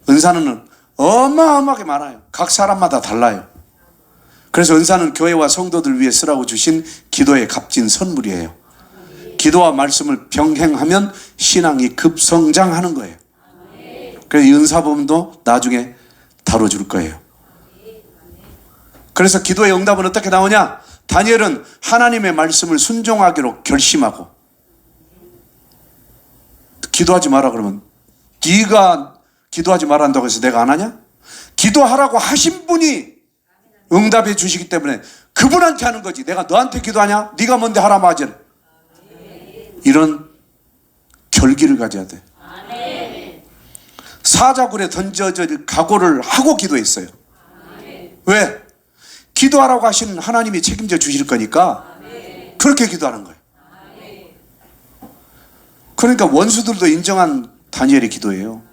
은사는 어마어마하게 많아요. 각 사람마다 달라요. 그래서 은사는 교회와 성도들 위해 쓰라고 주신 기도의 값진 선물이에요. 기도와 말씀을 병행하면 신앙이 급성장하는 거예요. 그래서 이 은사범도 나중에 다뤄줄 거예요. 그래서 기도의 응답은 어떻게 나오냐? 다니엘은 하나님의 말씀을 순종하기로 결심하고, 기도하지 마라 그러면 네가 기도하지 말한다고 해서 내가 안 하냐? 기도하라고 하신 분이 응답해 주시기 때문에 그분한테 하는 거지. 내가 너한테 기도하냐? 네가 뭔데 하라고 하지. 이런 결기를 가져야 돼. 사자굴에 던져질 각오를 하고 기도했어요. 왜? 기도하라고 하신 하나님이 책임져 주실 거니까 그렇게 기도하는 거예요. 그러니까 원수들도 인정한 다니엘의 기도예요.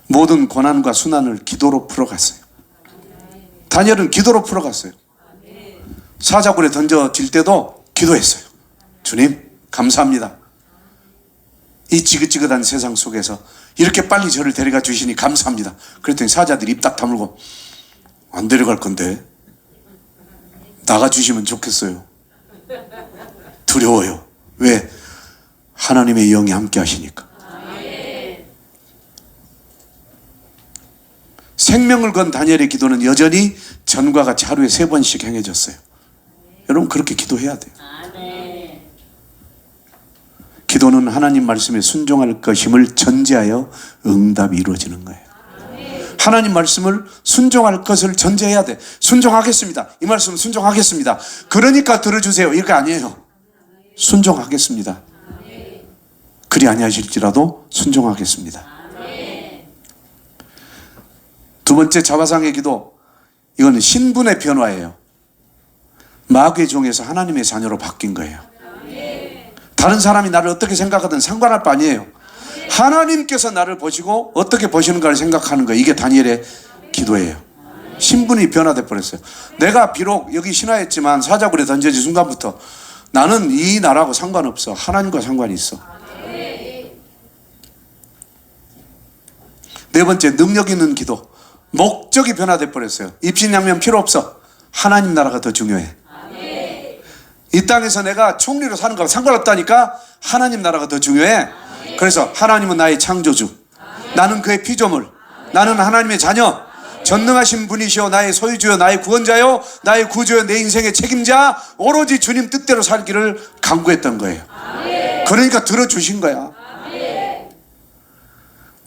모든 고난과 순환을 기도로 풀어갔어요. 다니엘은 기도로 풀어갔어요. 사자굴에 던져질 때도 기도했어요. 주님 감사합니다. 이 지긋지긋한 세상 속에서 이렇게 빨리 저를 데려가 주시니 감사합니다. 그랬더니 사자들이 입 딱 다물고 안 데려갈 건데 나가주시면 좋겠어요. 두려워요. 왜? 하나님의 영이 함께 하시니까. 생명을 건 다니엘의 기도는 여전히 전과 같이 하루에 3번씩 행해졌어요. 여러분 그렇게 기도해야 돼요. 기도는 하나님 말씀에 순종할 것임을 전제하여 응답이 이루어지는 거예요. 하나님 말씀을 순종할 것을 전제해야 돼. 순종하겠습니다. 이 말씀 순종하겠습니다. 그러니까 들어주세요. 이거 아니에요. 순종하겠습니다. 그리 아니하실지라도 순종하겠습니다. 두 번째 자화상의 기도, 이거는 신분의 변화예요. 마귀의 종에서 하나님의 자녀로 바뀐 거예요. 다른 사람이 나를 어떻게 생각하든 상관할 바 아니에요. 하나님께서 나를 보시고 어떻게 보시는가를 생각하는 거예요. 이게 다니엘의 기도예요. 신분이 변화돼 버렸어요. 내가 비록 여기 신하였지만 사자굴에 던져진 순간부터 나는 이 나라하고 상관없어. 하나님과 상관이 있어. 네 번째, 능력 있는 기도. 목적이 변화돼 버렸어요. 입신양면 필요 없어. 하나님 나라가 더 중요해. 이 땅에서 내가 총리로 사는 거랑 상관없다니까. 하나님 나라가 더 중요해. 그래서 하나님은 나의 창조주, 나는 그의 피조물, 나는 하나님의 자녀, 전능하신 분이시여 나의 소유주여 나의 구원자여 나의 구주여 내 인생의 책임자, 오로지 주님 뜻대로 살기를 간구했던 거예요. 그러니까 들어주신 거야.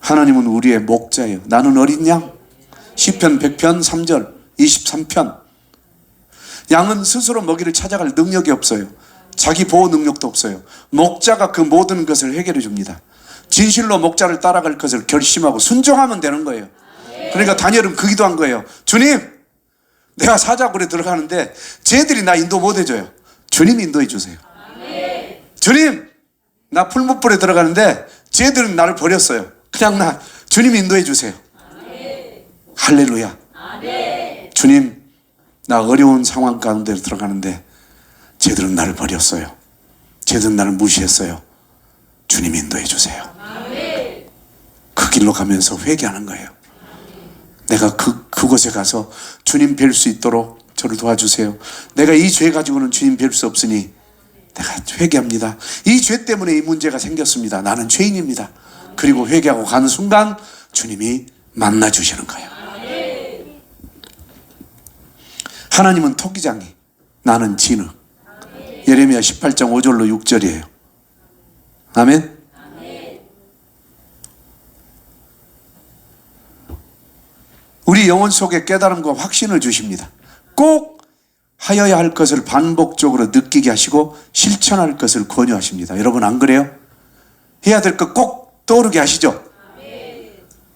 하나님은 우리의 목자예요. 나는 어린 양. 시편 100편 3절 23편. 양은 스스로 먹이를 찾아갈 능력이 없어요. 자기 보호 능력도 없어요. 목자가 그 모든 것을 해결해 줍니다. 진실로 목자를 따라갈 것을 결심하고 순종하면 되는 거예요. 그러니까 다니엘은 그 기도한 거예요. 주님, 내가 사자굴에 들어가는데 쟤들이 나 인도 못 해줘요. 주님 인도해 주세요. 주님, 나 풀무불에 들어가는데 쟤들은 나를 버렸어요. 그냥 나 주님 인도해 주세요. 할렐루야. 주님, 나 어려운 상황 가운데 들어가는데 쟤들은 나를 버렸어요. 쟤들은 나를 무시했어요. 주님 인도해 주세요. 그 길로 가면서 회개하는 거예요. 내가 그곳에 가서 주님 뵐 수 있도록 저를 도와주세요. 내가 이 죄 가지고는 주님 뵐 수 없으니 내가 회개합니다. 이 죄 때문에 이 문제가 생겼습니다. 나는 죄인입니다. 그리고 회개하고 가는 순간 주님이 만나주시는 거예요. 하나님은 토기장이, 나는 진흙. 예레미야 18장 5절로 6절이에요. 아멘. 우리 영혼 속에 깨달음과 확신을 주십니다. 꼭 하여야 할 것을 반복적으로 느끼게 하시고 실천할 것을 권유하십니다. 여러분 안 그래요? 해야 될 것 꼭 떠오르게 하시죠?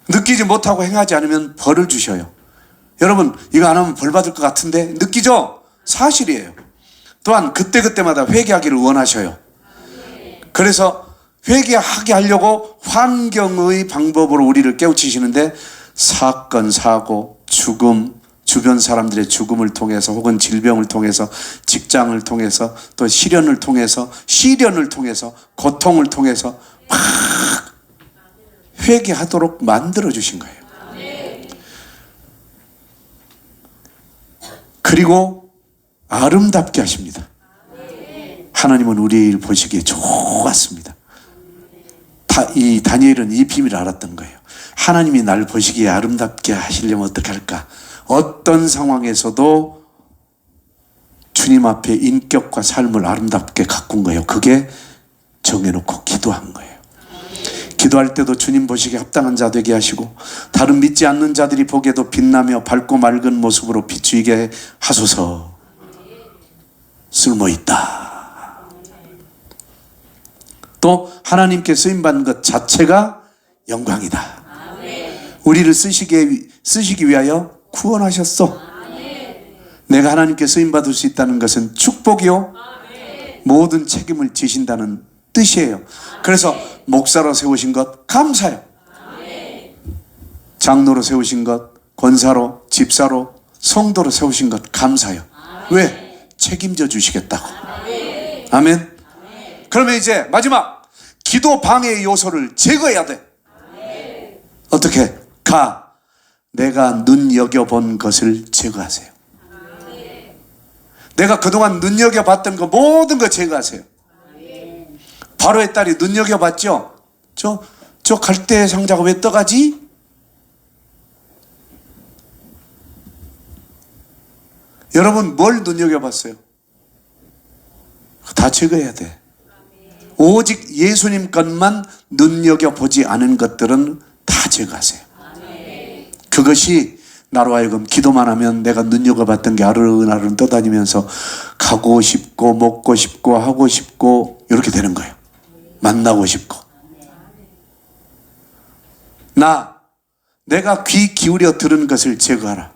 느끼지 못하고 행하지 않으면 벌을 주셔요. 여러분 이거 안 하면 벌 받을 것 같은데 느끼죠? 사실이에요. 또한 그때그때마다 회개하기를 원하셔요. 그래서 회개하게 하려고 환경의 방법으로 우리를 깨우치시는데 사건, 사고, 죽음, 주변 사람들의 죽음을 통해서 혹은 질병을 통해서 직장을 통해서 또 시련을 통해서 고통을 통해서 막 회개하도록 만들어 주신 거예요. 그리고 아름답게 하십니다. 하나님은 우리의 일 보시기에 좋았습니다. 이 다니엘은 이 비밀을 알았던 거예요. 하나님이 날 보시기에 아름답게 하시려면 어떻게 할까? 어떤 상황에서도 주님 앞에 인격과 삶을 아름답게 가꾼 거예요. 그게 정해놓고 기도한 거예요. 기도할 때도 주님 보시기에 합당한 자 되게 하시고 다른 믿지 않는 자들이 보기에도 빛나며 밝고 맑은 모습으로 비추이게 하소서. 쓸모있다. 또 하나님께 쓰임받는 것 자체가 영광이다. 우리를 쓰시기 위하여 구원하셨어. 내가 하나님께 쓰임받을 수 있다는 것은 축복이요 모든 책임을 지신다는 뜻이에요. 그래서 목사로 세우신 것 감사해요. 장로로 세우신 것, 권사로, 집사로, 성도로 세우신 것 감사해요. 왜? 책임져 주시겠다고. 아멘. 그러면 이제 마지막 기도 방해 요소를 제거해야 돼. 어떻게? 내가 눈여겨본 것을 제거하세요. 내가 그동안 눈여겨봤던 거 모든 거 제거하세요. 바로의 딸이 눈여겨봤죠? 저 갈대 상자가 왜 떠가지? 여러분 뭘 눈여겨봤어요? 다 제거해야 돼. 오직 예수님 것만 눈여겨보지 않은 것들은 다 제거하세요. 그것이 나로 하여금 기도만 하면 내가 눈여겨봤던 게 아른아른 떠다니면서 가고 싶고 먹고 싶고 하고 싶고 이렇게 되는 거예요. 만나고 싶고. 내가 귀 기울여 들은 것을 제거하라.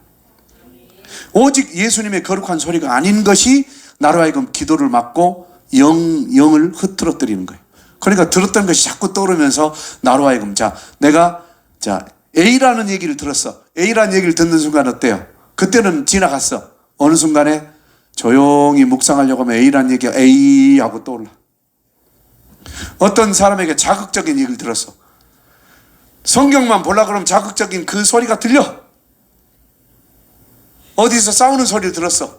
오직 예수님의 거룩한 소리가 아닌 것이 나로 하여금 기도를 막고 영을 흐트러뜨리는 거예요. 그러니까 들었던 것이 자꾸 떠오르면서 나로 하여금 내가 A라는 얘기를 들었어. A라는 얘기를 듣는 순간 어때요? 그때는 지나갔어. 어느 순간에 조용히 묵상하려고 하면 A라는 얘기가 A 하고 떠올라. 어떤 사람에게 자극적인 얘기를 들었어. 성경만 보려고 그러면 자극적인 그 소리가 들려. 어디서 싸우는 소리를 들었어.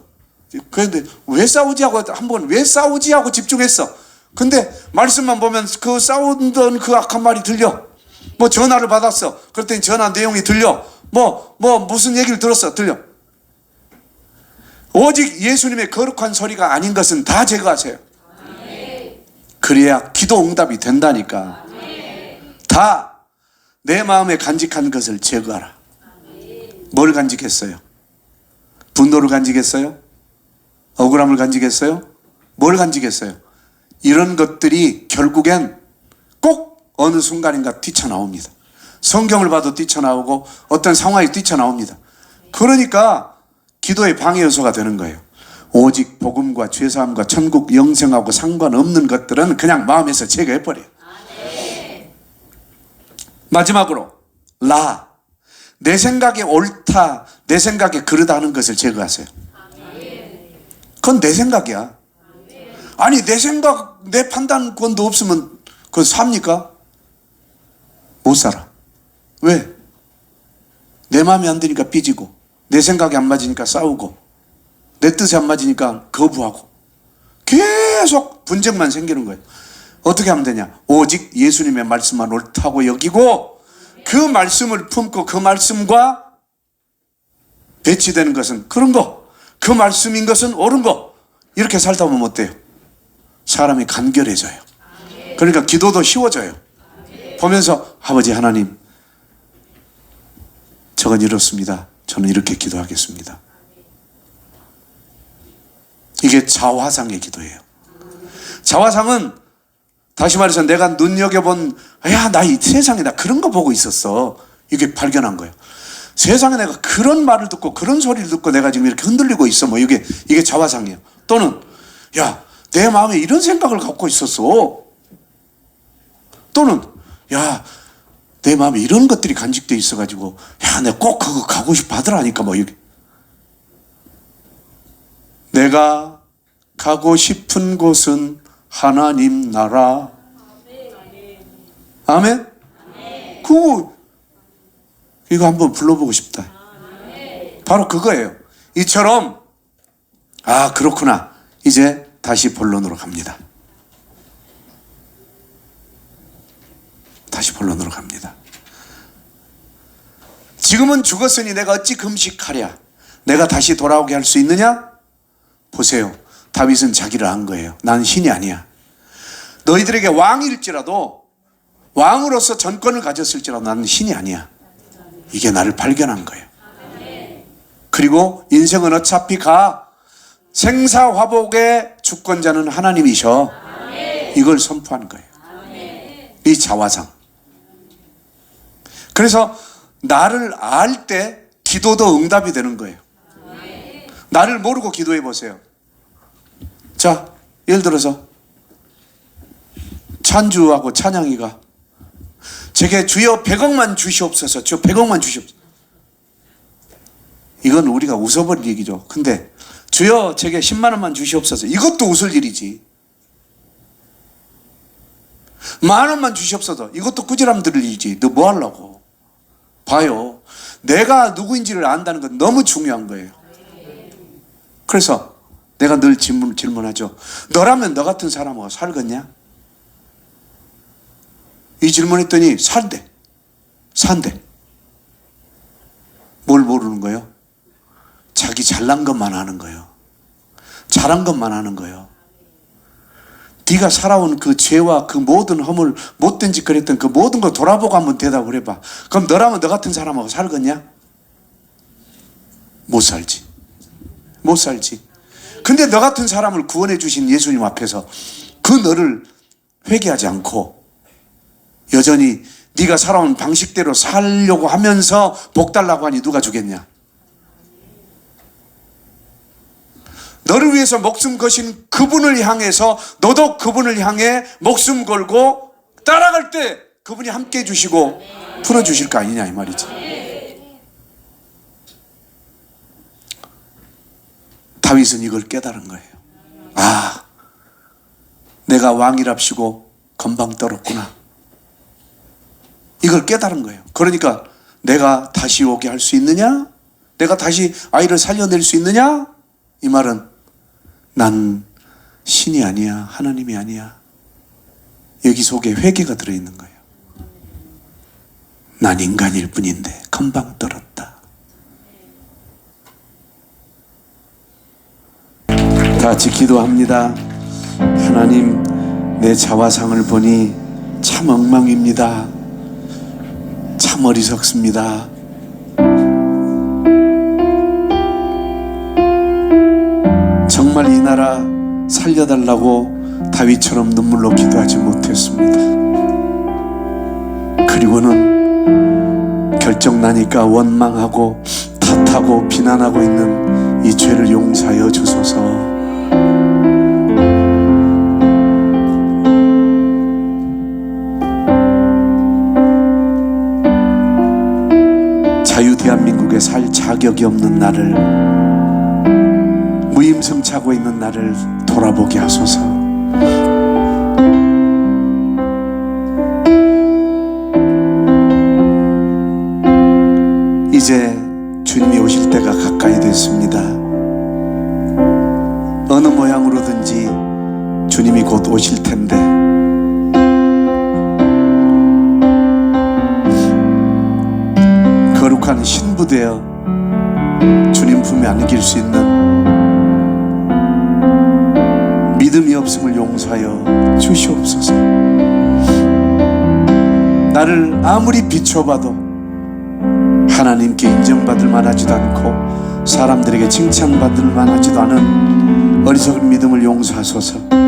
그런데 왜 싸우지 하고 한번 왜 싸우지 하고 집중했어. 근데 말씀만 보면 그 싸우던 그 악한 말이 들려. 뭐 전화를 받았어. 그랬더니 전화 내용이 들려. 무슨 얘기를 들었어. 들려. 오직 예수님의 거룩한 소리가 아닌 것은 다 제거하세요. 그래야 기도 응답이 된다니까. 다 내 마음에 간직한 것을 제거하라. 뭘 간직했어요? 분노를 간직했어요? 억울함을 간직했어요? 뭘 간직했어요? 이런 것들이 결국엔 꼭 어느 순간인가 뛰쳐나옵니다. 성경을 봐도 뛰쳐나오고 어떤 상황이 뛰쳐나옵니다. 그러니까 기도의 방해 요소가 되는 거예요. 오직 복음과 죄사함과 천국 영생하고 상관없는 것들은 그냥 마음에서 제거해버려요. 마지막으로 내 생각에 옳다, 내 생각에 그르다 하는 것을 제거하세요. 그건 내 생각이야. 아니 내 생각, 내 판단권도 없으면 그건 삽니까? 못 살아. 왜? 내 마음에 안 드니까 삐지고, 내 생각이 안 맞으니까 싸우고, 내 뜻이 안 맞으니까 거부하고, 계속 분쟁만 생기는 거예요. 어떻게 하면 되냐? 오직 예수님의 말씀만 옳다고 여기고 그 말씀을 품고 그 말씀과 배치되는 것은 그런 거, 그 말씀인 것은 옳은 거, 이렇게 살다 보면 어때요? 사람이 간결해져요. 그러니까 기도도 쉬워져요. 보면서 아버지 하나님, 저건 이렇습니다. 저는 이렇게 기도하겠습니다. 이게 자화상의 기도예요. 자화상은 다시 말해서 내가 눈여겨본, 나 이 세상에 나 그런 거 보고 있었어. 이게 발견한 거예요. 세상에 내가 그런 말을 듣고 그런 소리를 듣고 내가 지금 이렇게 흔들리고 있어. 이게 자화상이에요. 또는 내 마음에 이런 생각을 갖고 있었어. 또는 내 마음에 이런 것들이 간직돼 있어가지고 내가 꼭 그거 가고 싶어 하더라니까. 이게 내가 가고 싶은 곳은 하나님 나라. 아멘? 이거 한번 불러보고 싶다. 바로 그거예요. 이처럼 아, 그렇구나. 이제 다시 본론으로 갑니다. 다시 본론으로 갑니다. 지금은 죽었으니 내가 어찌 금식하랴? 내가 다시 돌아오게 할 수 있느냐? 보세요. 다윗은 자기를 안 거예요. 난 신이 아니야. 너희들에게 왕일지라도, 왕으로서 전권을 가졌을지라도 나는 신이 아니야. 이게 나를 발견한 거예요. 그리고 인생은 어차피 생사화복의 주권자는 하나님이셔. 이걸 선포한 거예요. 이 자화상. 그래서 나를 알 때 기도도 응답이 되는 거예요. 나를 모르고 기도해 보세요. 자, 예를 들어서 찬주하고 찬양이가 제게 주여 100억만 주시옵소서, 주여 100억만 주시옵소서. 이건 우리가 웃어버릴 얘기죠. 근데 주여 제게 10만 원만 주시옵소서, 이것도 웃을 일이지. 10,000원만 주시옵소서, 이것도 꾸지람 들을 일이지. 너 뭐 하려고? 봐요. 내가 누구인지를 안다는 건 너무 중요한 거예요. 그래서 내가 늘 질문하죠. 너라면 너 같은 사람하고 살겠냐? 이 질문했더니 산대. 뭘 모르는 거예요? 자기 잘난 것만 하는 거예요. 잘한 것만 하는 거예요. 네가 살아온 그 죄와 그 모든 허물, 못된 짓 그랬던 그 모든 거 돌아보고 한번 대답을 해봐. 그럼 너라면 너 같은 사람하고 살겠냐? 못 살지. 근데 너 같은 사람을 구원해 주신 예수님 앞에서 그 너를 회개하지 않고 여전히 네가 살아온 방식대로 살려고 하면서 복 달라고 하니 누가 주겠냐? 너를 위해서 목숨 거신 그분을 향해서 너도 그분을 향해 목숨 걸고 따라갈 때 그분이 함께 해주시고 풀어주실 거 아니냐 이 말이지. 다윗은 이걸 깨달은 거예요. 아, 내가 왕이랍시고 건방 떨었구나. 이걸 깨달은 거예요. 그러니까 내가 다시 오게 할 수 있느냐? 내가 다시 아이를 살려낼 수 있느냐? 이 말은 난 신이 아니야, 하나님이 아니야. 여기 속에 회개가 들어있는 거예요. 난 인간일 뿐인데 건방 떨었다. 다 같이 기도합니다. 하나님, 내 자화상을 보니 참 엉망입니다. 참 어리석습니다. 정말 이 나라 살려달라고 다윗처럼 눈물로 기도하지 못했습니다. 그리고는 결정나니까 원망하고 탓하고 비난하고 있는 이 죄를 용서하여 주소서. 자유 대한민국에 살 자격이 없는 나를, 무임승차고 있는 나를 돌아보게 하소서. 이제 주님이 오실 때가 가까이 됐습니다. 어느 모양으로든지 주님이 곧 오실 텐데 거룩한 신부되어 주님 품에 안길 수 있는 믿음이 없음을 용서하여 주시옵소서. 나를 아무리 비춰봐도 하나님께 인정받을 만하지도 않고 사람들에게 칭찬받을 만하지도 않은 어리석은 믿음을 용서하소서.